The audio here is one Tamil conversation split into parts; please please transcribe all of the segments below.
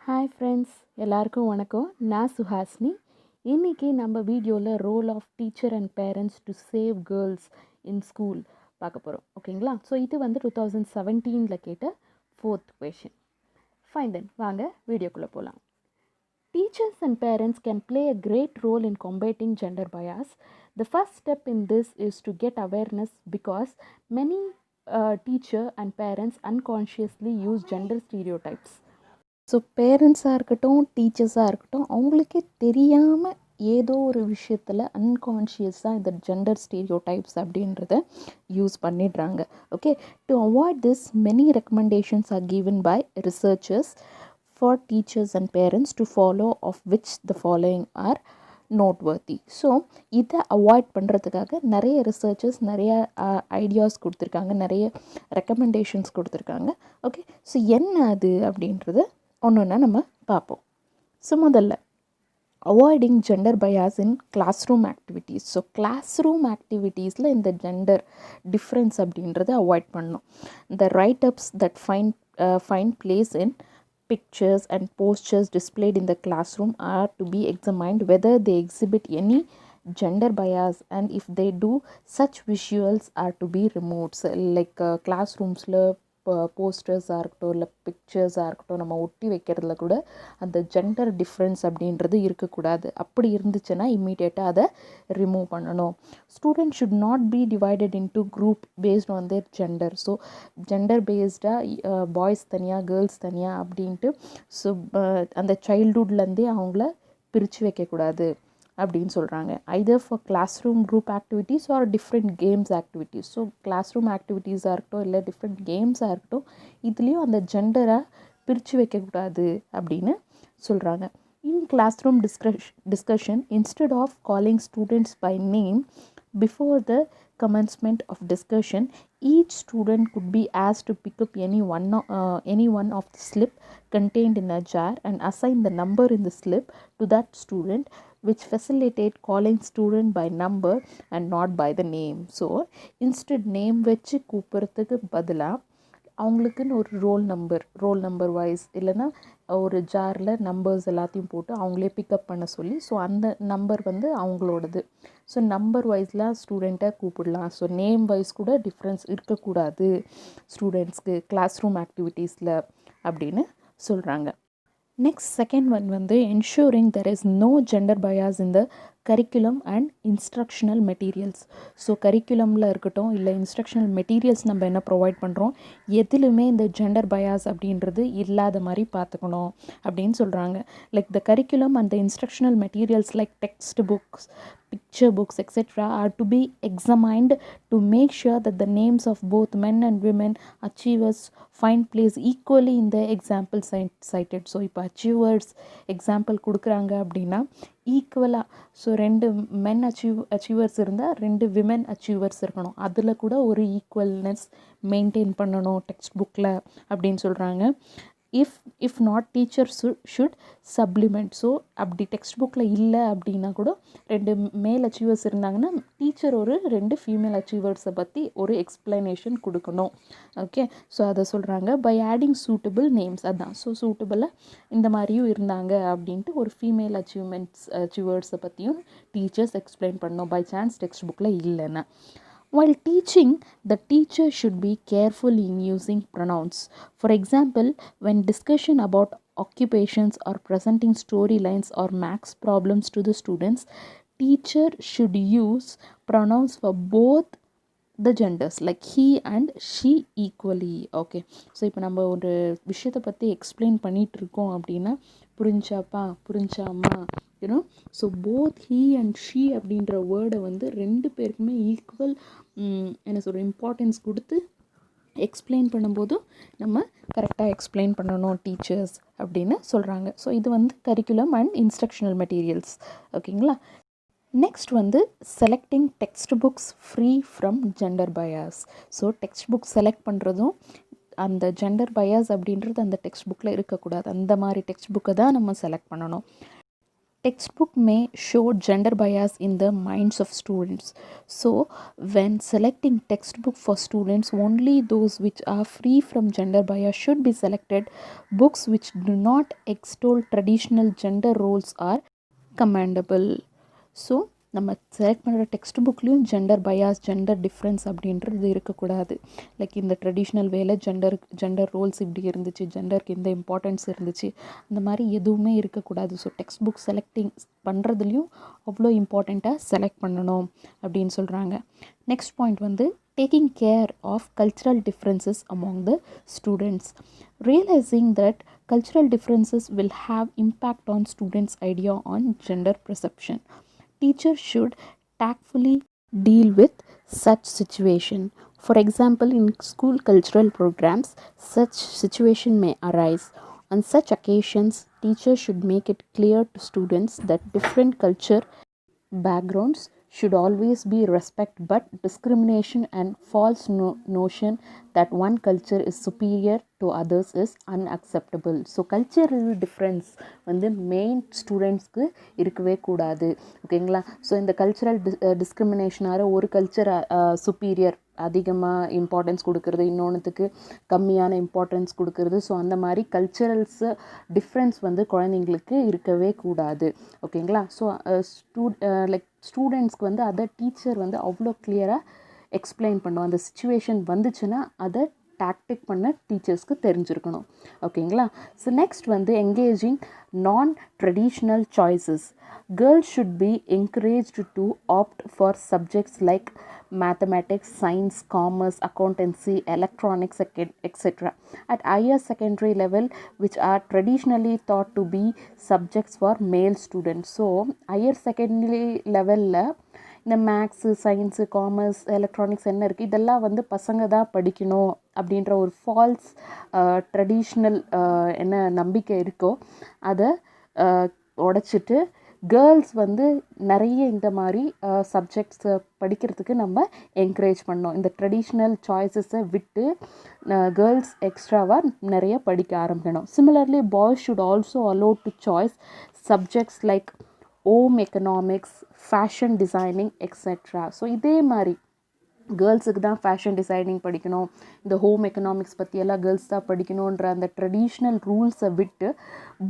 ஹாய் ஃப்ரெண்ட்ஸ், எல்லாருக்கும் வணக்கம். நான் சுஹாஸ்னி. இன்றைக்கி நம்ம வீடியோவில் role of teacher and parents to save girls in school பார்க்க போகிறோம். ஓகேங்களா? ஸோ இது வந்து 2017 கேட்ட 4th கொஷின். ஃபைன் தென், வாங்க வீடியோக்குள்ளே போகலாம். Teachers and parents can play a great role in combating gender bias. The first step in this is to get awareness because many teacher and parents unconsciously use gender stereotypes. So பேரண்ட்ஸாக இருக்கட்டும், டீச்சர்ஸாக இருக்கட்டும், அவங்களுக்கே தெரியாமல் ஏதோ ஒரு விஷயத்தில் அன்கான்ஷியஸாக இந்த ஜெண்டர் ஸ்டீரியோ டைப்ஸ் அப்படின்றத யூஸ் பண்ணிடுறாங்க. Okay, to avoid this many recommendations are given by researchers for teachers and parents to follow of which the following are noteworthy. So இதை அவாய்ட் பண்ணுறதுக்காக நிறைய ரிசர்ச்சர்ஸ் நிறைய ஐடியாஸ் கொடுத்துருக்காங்க, நிறைய ரெக்கமெண்டேஷன்ஸ் கொடுத்துருக்காங்க. ஓகே, ஸோ என்ன அது அப்படின்றது ஒன்று நம்ம பார்ப்போம். ஸோ முதல்ல avoiding gender bias in class room activities. So classroom ஆக்டிவிட்டீஸில் இந்த ஜெண்டர் டிஃப்ரென்ஸ் அப்படின்றத அவாய்ட் பண்ணணும். The write-ups that find place in pictures and postures displayed in the classroom are to be examined whether they exhibit any gender bias, and if they do, such visuals are to be removed. So, like classrooms la போஸ்டர்ஸாக இருக்கட்டும், இல்லை பிக்சர்ஸாக இருக்கட்டும், நம்ம ஒட்டி வைக்கிறதுல கூட அந்த ஜெண்டர் டிஃப்ரென்ஸ் அப்படின்றது இருக்கக்கூடாது. அப்படி இருந்துச்சுன்னா இம்மீடியட்டாக அதை ரிமூவ் பண்ணணும். Student should not be divided into group based on their gender. So gender பேஸ்டாக பாய்ஸ் தனியாக, கேர்ள்ஸ் தனியாக அப்படின்ட்டு ஸோ அந்த சைல்ட்ஹுட்லேருந்தே அவங்கள பிரித்து வைக்கக்கூடாது அப்படின்னு சொல்கிறாங்க. Either for classroom group activities or different games activities. So classroom ஆக்டிவிட்டீஸாக இருக்கட்டும், இல்லை டிஃப்ரெண்ட் கேம்ஸாக இருக்கட்டும், இதுலேயும் அந்த ஜெண்டரை பிரித்து வைக்கக்கூடாது அப்படின்னு சொல்கிறாங்க. In class room discussion instead of calling students by name before the commencement of discussion, each student could be asked to pick up any one of the slip contained in a jar and assign the number in the slip to that student, which facilitate calling student by number and not by the name. So instead name வச்சு கூப்பிட்றதுக்கு பதிலாக அவங்களுக்குன்னு ஒரு ரோல் நம்பர் வைஸ் இல்லைன்னா ஒரு ஜாரில் நம்பர்ஸ் எல்லாத்தையும் போட்டு அவங்களே பிக்கப் பண்ண சொல்லி, ஸோ அந்த நம்பர் வந்து அவங்களோடது. ஸோ நம்பர் வைஸ்லாம் ஸ்டூடெண்ட்டை கூப்பிடலாம். ஸோ நேம் வைஸ் கூட டிஃப்ரென்ஸ் இருக்கக்கூடாது ஸ்டூடெண்ட்ஸ்க்கு கிளாஸ் ரூம் ஆக்டிவிட்டீஸில் அப்படின்னு சொல்கிறாங்க. நெக்ஸ்ட் செகண்ட் ஒன் வந்து ensuring there is no gender bias in the curriculum and instructional materials. So கரிக்குலமில் இருக்கட்டும், இல்லை இன்ஸ்ட்ரக்ஷனல் மெட்டீரியல்ஸ் நம்ம என்ன ப்ரொவைட் பண்ணுறோம், எதுலுமே இந்த ஜெண்டர் பயாஸ் அப்படின்றது இல்லாத மாதிரி பார்த்துக்கணும் அப்படின்னு சொல்கிறாங்க. Like the curriculum and the instructional materials like text books, picture books, etc. are to be examined to make sure that the names of both men and women achievers find place equally in the example cited. So இப்போ அச்சீவர்ஸ் எக்ஸாம்பிள் கொடுக்குறாங்க அப்படின்னா ஈக்குவலாக, ஸோ 2 மென் அச்சீவர்ஸ் இருந்தால் 2 விமென் அச்சீவர்ஸ் இருக்கணும். அதில் கூட ஒரு ஈக்குவல்னஸ் மெயின்டைன் பண்ணணும் டெக்ஸ்ட் புக்கில் அப்படின்னு சொல்கிறாங்க. If not teacher should supplement. So அப்படி டெக்ஸ்ட் புக்கில் இல்லை அப்படின்னா கூட 2 மேல் அச்சீவர்ஸ் இருந்தாங்கன்னா டீச்சர் ஒரு 2 ஃபீமேல் அச்சீவர்ஸை பற்றி ஒரு எக்ஸ்பிளனேஷன் கொடுக்கணும். ஓகே, ஸோ அதை சொல்கிறாங்க பை ஆடிங் சூட்டபிள் நேம்ஸ். அதான், ஸோ சூட்டபிளாக இந்த மாதிரியும் இருந்தாங்க அப்படின்ட்டு ஒரு ஃபீமேல் அச்சீவர்ஸை பற்றியும் டீச்சர்ஸ் எக்ஸ்பிளைன் பண்ணணும் பை சான்ஸ் டெக்ஸ்ட் புக்கில் இல்லைன்னா. While teaching, the teacher should be careful in using pronouns. For example, when discussion about occupations or presenting storylines or maths problems to the students, teacher should use pronouns for both the genders like he and she equally. Okay, so இப்போ நம்ம ஒரு விஷயத்தை பற்றி எக்ஸ்பிளைன் பண்ணிகிட்டு இருக்கோம் அப்படின்னா புரிஞ்சாப்பா, புரிஞ்சாம்மா, you know. So both he and she அப்படின்ற வேர்டை வந்து 2 பேருக்குமே ஈக்குவல் என்ன சொல்கிற இம்பார்ட்டன்ஸ் கொடுத்து எக்ஸ்பிளைன் பண்ணும்போதும் நம்ம கரெக்டாக எக்ஸ்பிளைன் பண்ணணும் டீச்சர்ஸ் அப்படின்னு சொல்கிறாங்க. ஸோ இது வந்து கரிக்குலம் அண்ட் இன்ஸ்ட்ரக்ஷனல் மெட்டீரியல்ஸ். ஓகேங்களா? நெக்ஸ்ட் வந்து selecting text books free from gender bias. So text book select பண்ணுறதும் அந்த ஜெண்டர் பயாஸ் அப்படின்றது அந்த டெக்ஸ்ட் புக்கில் இருக்கக்கூடாது. அந்த மாதிரி டெக்ஸ்ட் புக்கை தான் நம்ம செலக்ட் பண்ணணும். Textbook may show gender bias in the minds of students. So when selecting textbook for students, only those which are free from gender bias should be selected. Books which do not extol traditional gender roles are commendable. So நம்ம செலக்ட் பண்ணுற டெக்ஸ்ட் புக்லேயும் ஜெண்டர் பயாஸ் ஜெண்டர் டிஃப்ரென்ஸ் அப்படின்றது இருக்கக்கூடாது. லைக் இந்த ட்ரெடிஷ்னல் வேலை ஜெண்டர் ரோல்ஸ் இப்படி இருந்துச்சு, ஜெண்டருக்கு எந்த இம்பார்ட்டன்ஸ் இருந்துச்சு, அந்த மாதிரி எதுவுமே இருக்கக்கூடாது. ஸோ டெக்ஸ்ட் புக் செலக்டிங் பண்ணுறதுலையும் அவ்வளோ இம்பார்ட்டண்ட்டாக செலக்ட் பண்ணணும் அப்படின்னு சொல்கிறாங்க. நெக்ஸ்ட் பாயிண்ட் வந்து taking care of cultural differences among the students. Realizing that cultural differences will have impact on students' idea on gender perception. Teachers should tactfully deal with such situation. For example, in school cultural programs, such situation may arise. On such occasions, teachers should make it clear to students that different culture backgrounds should always be respect, but discrimination and false notion that one culture is superior to others is unacceptable. So cultural difference வந்து மெயின் ஸ்டூடெண்ட்ஸ்க்கு இருக்கவே கூடாது. ஓகேங்களா? ஸோ இந்த கல்ச்சரல் டிஸ்கிரிமினேஷனால ஒரு கல்ச்சர் சுப்பீரியர் அதிகமாக இம்பார்ட்டன்ஸ் கொடுக்கறது, இன்னொன்றுத்துக்கு கம்மியான இம்பார்ட்டன்ஸ் கொடுக்கறது. ஸோ அந்த மாதிரி கல்ச்சரல்ஸு டிஃப்ரென்ஸ் வந்து குழந்தைங்களுக்கு இருக்கவே கூடாது. ஓகேங்களா? ஸோ லைக் ஸ்டூடெண்ட்ஸ்க்கு வந்து அதை டீச்சர் வந்து அவ்வளோ கிளியராக எக்ஸ்பிளைன் பண்ணும். அந்த சுச்சுவேஷன் வந்துச்சுன்னா அதை டாக்டிக் பண்ண டீச்சர்ஸ்க்கு தெரிஞ்சிருக்கணும். ஓகேங்களா? ஸோ நெக்ஸ்ட் வந்து என்கேஜிங் நான் traditional choices. Girls should be encouraged to opt for subjects like mathematics, science, commerce, accountancy, electronics, etc. at higher secondary level, which are traditionally thought to be subjects for male students. So higher secondary level இந்த மேக்ஸு, சயின்ஸு, காமர்ஸ், எலக்ட்ரானிக்ஸ் என்ன இருக்குது, இதெல்லாம் வந்து பசங்க தான் படிக்கணும் அப்படின்ற ஒரு ஃபால்ஸ் ட்ரெடிஷ்னல் என்ன நம்பிக்கை இருக்கோ அதை உடைச்சிட்டு கேர்ள்ஸ் வந்து நிறைய இந்த மாதிரி சப்ஜெக்ட்ஸை படிக்கிறதுக்கு நம்ம என்கரேஜ் பண்ணோம். இந்த ட்ரெடிஷ்னல் சாய்ஸஸை விட்டு கேர்ள்ஸ் எக்ஸ்ட்ராவாக நிறைய படிக்க ஆரம்பிக்கணும். Similarly boys should also allow to choice subjects like home economics, fashion designing etcetera. So இதே மாதிரி கேர்ள்ஸுக்கு தான் ஃபேஷன் டிசைனிங் படிக்கணும், இந்த ஹோம் எக்கனாமிக்ஸ் பற்றியெல்லாம் கேர்ள்ஸ் தான் படிக்கணுன்ற அந்த ட்ரெடிஷ்னல் ரூல்ஸை விட்டு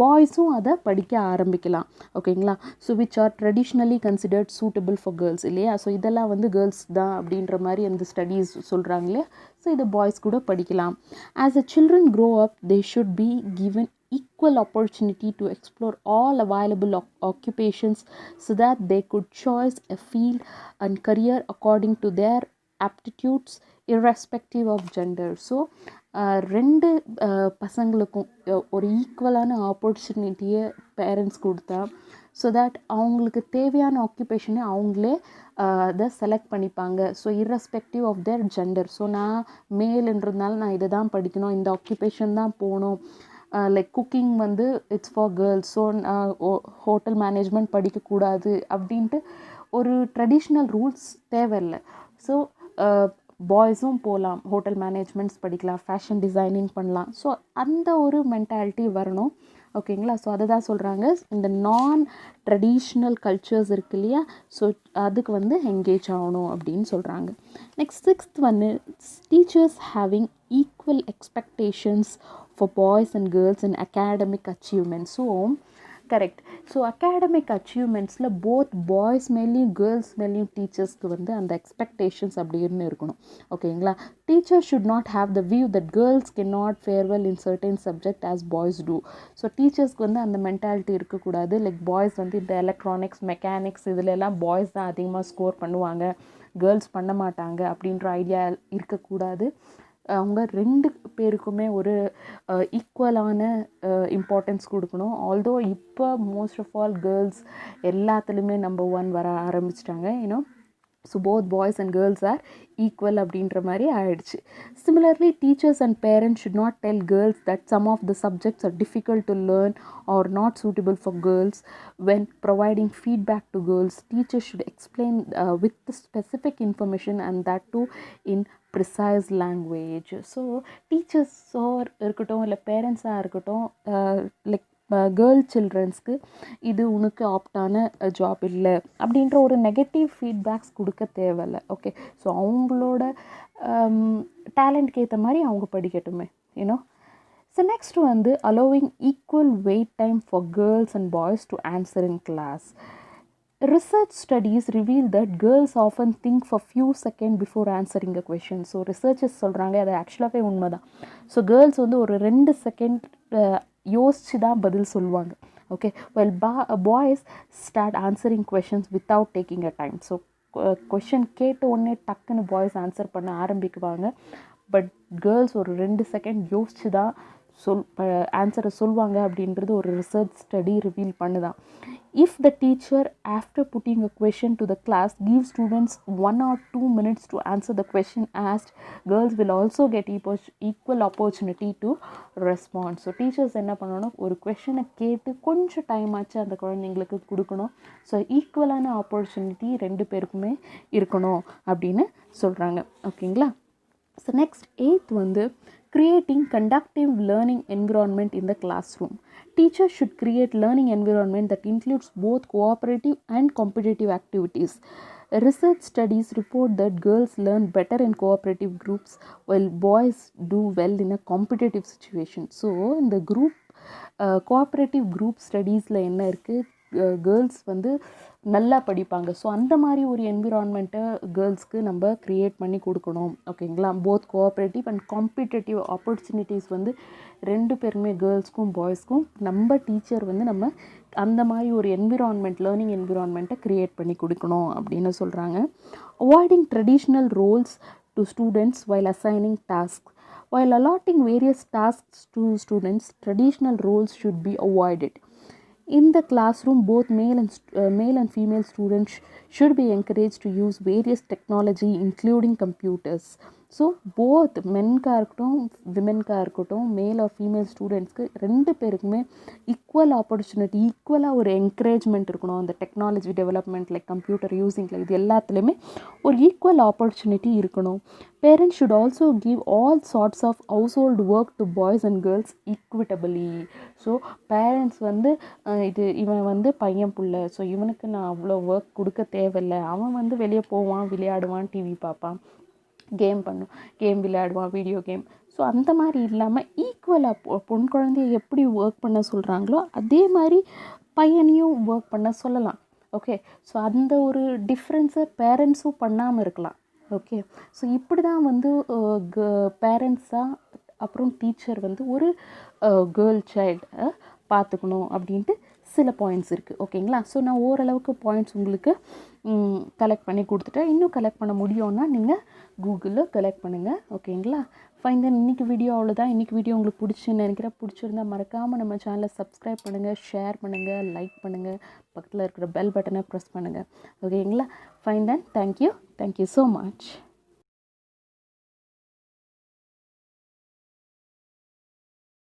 பாய்ஸும் அதை படிக்க ஆரம்பிக்கலாம். ஓகேங்களா? So which are traditionally considered suitable for girls இல்லையா? ஸோ இதெல்லாம் வந்து கேர்ள்ஸ் தான் அப்படின்ற மாதிரி அந்த ஸ்டடீஸ் சொல்கிறாங்க இல்லையா? ஸோ இதை பாய்ஸ் கூட படிக்கலாம். As a children grow up, they should be given equal opportunity to explore all available occupations so that they could choose a field and career according to their aptitudes irrespective of gender. So ரெண்டு பசங்களுக்கும் ஒரு ஈக்குவலான ஆப்பர்ச்சுனிட்டியை பேரண்ட்ஸ் கொடுத்தா ஸோ தட் அவங்களுக்கு தேவையான ஆக்குபேஷனை அவங்களே அதை செலக்ட் பண்ணிப்பாங்க. So irrespective of their gender. So நான் மேல்ன்றதுனால நான் இதை தான் படிக்கணும், இந்த ஆக்குபேஷன் தான் போகணும். லைக் குக்கிங் வந்து it's for girls, so hotel management படிக்கக்கூடாது அப்படின்ட்டு ஒரு ட்ரெடிஷ்னல் ரூல்ஸ் தேவையில்லை. ஸோ பாய்ஸும் போகலாம், ஹோட்டல் மேனேஜ்மெண்ட்ஸ் படிக்கலாம், ஃபேஷன் டிசைனிங் பண்ணலாம். ஸோ அந்த ஒரு மென்டாலிட்டி வரணும். ஓகேங்களா? ஸோ அதை தான் சொல்கிறாங்க, இந்த நான் ட்ரெடிஷ்னல் கல்ச்சர்ஸ் இருக்கு இல்லையா? ஸோ அதுக்கு வந்து என்கேஜ் ஆகணும் அப்படின்னு சொல்கிறாங்க. நெக்ஸ்ட் சிக்ஸ்த் வந்து teachers having equal expectations for boys and girls in academic achievements. So correct. So academic அச்சீவ்மெண்ட்ஸில் போத் பாய்ஸ் மேலேயும் கேர்ள்ஸ் மேலேயும் டீச்சர்ஸ்க்கு வந்து அந்த எக்ஸ்பெக்டேஷன்ஸ் அப்படின்னு இருக்கணும். ஓகேங்களா? Teachers should not have the view that girls can not fare well in certain subject as boys do. So டீச்சர்ஸ்க்கு வந்து அந்த மென்டாலிட்டி இருக்கக்கூடாது. லைக் பாய்ஸ் வந்து இந்த எலக்ட்ரானிக்ஸ், மெக்கானிக்ஸ் இதிலெல்லாம் பாய்ஸ் தான் அதிகமாக ஸ்கோர் பண்ணுவாங்க, கேர்ள்ஸ் பண்ண மாட்டாங்க அப்படின்ற ஐடியா இருக்கக்கூடாது. அவங்க ரெண்டு பேருக்குமே ஒரு ஈக்குவலான இம்பார்ட்டன்ஸ் கொடுக்கணும். ஆல்தோ இப்போ மோஸ்ட் ஆஃப் ஆல் கேர்ள்ஸ் எல்லாத்துலேயுமே நம்பர் 1 வர ஆரம்பிச்சிட்டாங்க. You know, so both boys and girls are equal அப்படின்ற மாதிரி ஆயிடுச்சு. Similarly teachers and parents should not tell girls that some of the subjects are difficult to learn or not suitable for girls. When providing feedback to girls, teachers should explain with specific information and that too in precise language. So டீச்சர்ஸோ இருக்கட்டும் இல்லை பேரண்ட்ஸாக இருக்கட்டும், லைக் கேர்ள் சில்ட்ரன்ஸ்க்கு இது உனக்கு ஆப்டான ஜாப் இல்லை அப்படின்ற ஒரு நெகட்டிவ் ஃபீட்பேக்ஸ் கொடுக்க தேவையில்லை. ஓகே, ஸோ அவங்களோட டேலண்ட்க்கு ஏற்ற மாதிரி அவங்க படிக்கட்டுமே, யூனோ. ஸோ நெக்ஸ்ட் வந்து allowing equal wait time for girls and boys to answer in class. Research studies reveal that girls often think for few seconds before answering a question. So researchers சொல்கிறாங்க, அது ஆக்சுவலாகவே உண்மை தான். ஸோ கேர்ள்ஸ் வந்து ஒரு 2 செகண்ட் யோசித்து தான் பதில் சொல்லுவாங்க. Okay, well boys start answering questions without taking a time. So question கேட்ட உடனே டக்குன்னு பாய்ஸ் ஆன்சர் பண்ண ஆரம்பிக்குவாங்க. பட் கேர்ள்ஸ் ஒரு 2 செகண்ட் யோசித்து தான் ஆன்சரை சொல்லுவாங்க அப்படின்றது ஒரு ரிசர்ச் ஸ்டடி ரிவீல் பண்ணுதான். If the teacher after putting a question to the class give students 1 or 2 minutes to answer the question asked, girls will also get equal opportunity to respond. So teachers என்ன பண்ணணும், ஒரு கொஷினை கேட்டு கொஞ்சம் டைம் ஆச்சு அந்த குழந்தைங்களுக்கு கொடுக்கணும். ஸோ ஈக்குவலான ஆப்பர்ச்சுனிட்டி 2 பேருக்குமே இருக்கணும் அப்படின்னு சொல்கிறாங்க. ஓகேங்களா. ஸோ நெக்ஸ்ட் 8th வந்து creating conductive learning environment in the classroom. Teachers should create learning environment that includes both cooperative and competitive activities. Research studies report that girls learn better in cooperative groups while boys do well in a competitive situation. So in the group cooperative group studiesல என்ன இருக்குது, கேர்ள்ஸ் வந்து நல்லா படிப்பாங்க. ஸோ அந்த மாதிரி ஒரு என்விரான்மெண்ட்டை கேர்ள்ஸ்க்கு நம்ம க்ரியேட் பண்ணி கொடுக்கணும். ஓகேங்களா. Both cooperative and competitive opportunities வந்து 2 பேருமே கேர்ள்ஸ்க்கும் பாய்ஸ்க்கும் நம்ம டீச்சர் வந்து நம்ம அந்த மாதிரி ஒரு என்விரான்மெண்ட், லேர்னிங் என்விரான்மெண்ட்டை க்ரியேட் பண்ணி கொடுக்கணும் அப்படின்னு சொல்கிறாங்க. Avoiding traditional Rolle's to students while assigning task. While allotting various tasks to students, traditional roles should be avoided. In the classroom, both male and female students should be encouraged to use various technology, including computers. So both மென்காக இருக்கட்டும் விமென்காக இருக்கட்டும், மேல் ஆர் ஃபீமேல் ஸ்டூடெண்ட்ஸ்க்கு 2 பேருக்குமே ஈக்குவல் ஆப்பர்ச்சுனிட்டி, ஈக்குவலாக ஒரு என்கரேஜ்மெண்ட் இருக்கணும். அந்த டெக்னாலஜி டெவலப்மெண்ட் லைக் கம்ப்யூட்டர் யூஸிங்கில் இது எல்லாத்துலேயுமே ஒரு ஈக்குவல் ஆப்பர்ச்சுனிட்டி இருக்கணும். Parents should also give all sorts of household work to boys and girls equitably. So parents வந்து இவன் வந்து பையன் புள்ள, ஸோ இவனுக்கு நான் அவ்வளோ ஒர்க் கொடுக்க தேவையில்லை, அவன் வந்து வெளியே போவான், விளையாடுவான், டிவி பார்ப்பான், கேம் விளையாடுவான், வீடியோ கேம். ஸோ அந்த மாதிரி இல்லாமல் ஈக்குவலாக பொன் குழந்தைய எப்படி ஒர்க் பண்ண சொல்கிறாங்களோ அதே மாதிரி பையனையும் ஒர்க் பண்ண சொல்லலாம். ஓகே, ஸோ அந்த ஒரு டிஃப்ரென்ஸை பேரண்ட்ஸும் பண்ணாமல் இருக்கலாம். ஓகே, ஸோ இப்படி தான் வந்து பேரண்ட்ஸாக அப்புறம் டீச்சர் வந்து ஒரு கேர்ள் சைல்டை பார்த்துக்கணும் அப்படின்ட்டு சில பாயிண்ட்ஸ் இருக்குது. ஓகேங்களா. ஸோ நான் ஓரளவுக்கு பாயிண்ட்ஸ் உங்களுக்கு கலெக்ட் பண்ணி கொடுத்துட்டேன். இன்னும் கலெக்ட் பண்ண முடியும்னா நீங்கள் கூகுளில் கலெக்ட் பண்ணுங்கள். ஓகேங்களா. ஃபைன் தென் இன்றைக்கி வீடியோ அவ்வளோதான். இன்றைக்கி வீடியோ உங்களுக்கு பிடிச்சுன்னு நினைக்கிறேன். பிடிச்சிருந்தால் மறக்காமல் நம்ம சேனலை சப்ஸ்கிரைப் பண்ணுங்கள், ஷேர் பண்ணுங்கள், லைக் பண்ணுங்கள், பக்கத்தில் இருக்கிற பெல் பட்டனை ப்ரெஸ் பண்ணுங்கள். ஓகேங்களா. ஃபைன் தென் தேங்க்யூ ஸோ மச்.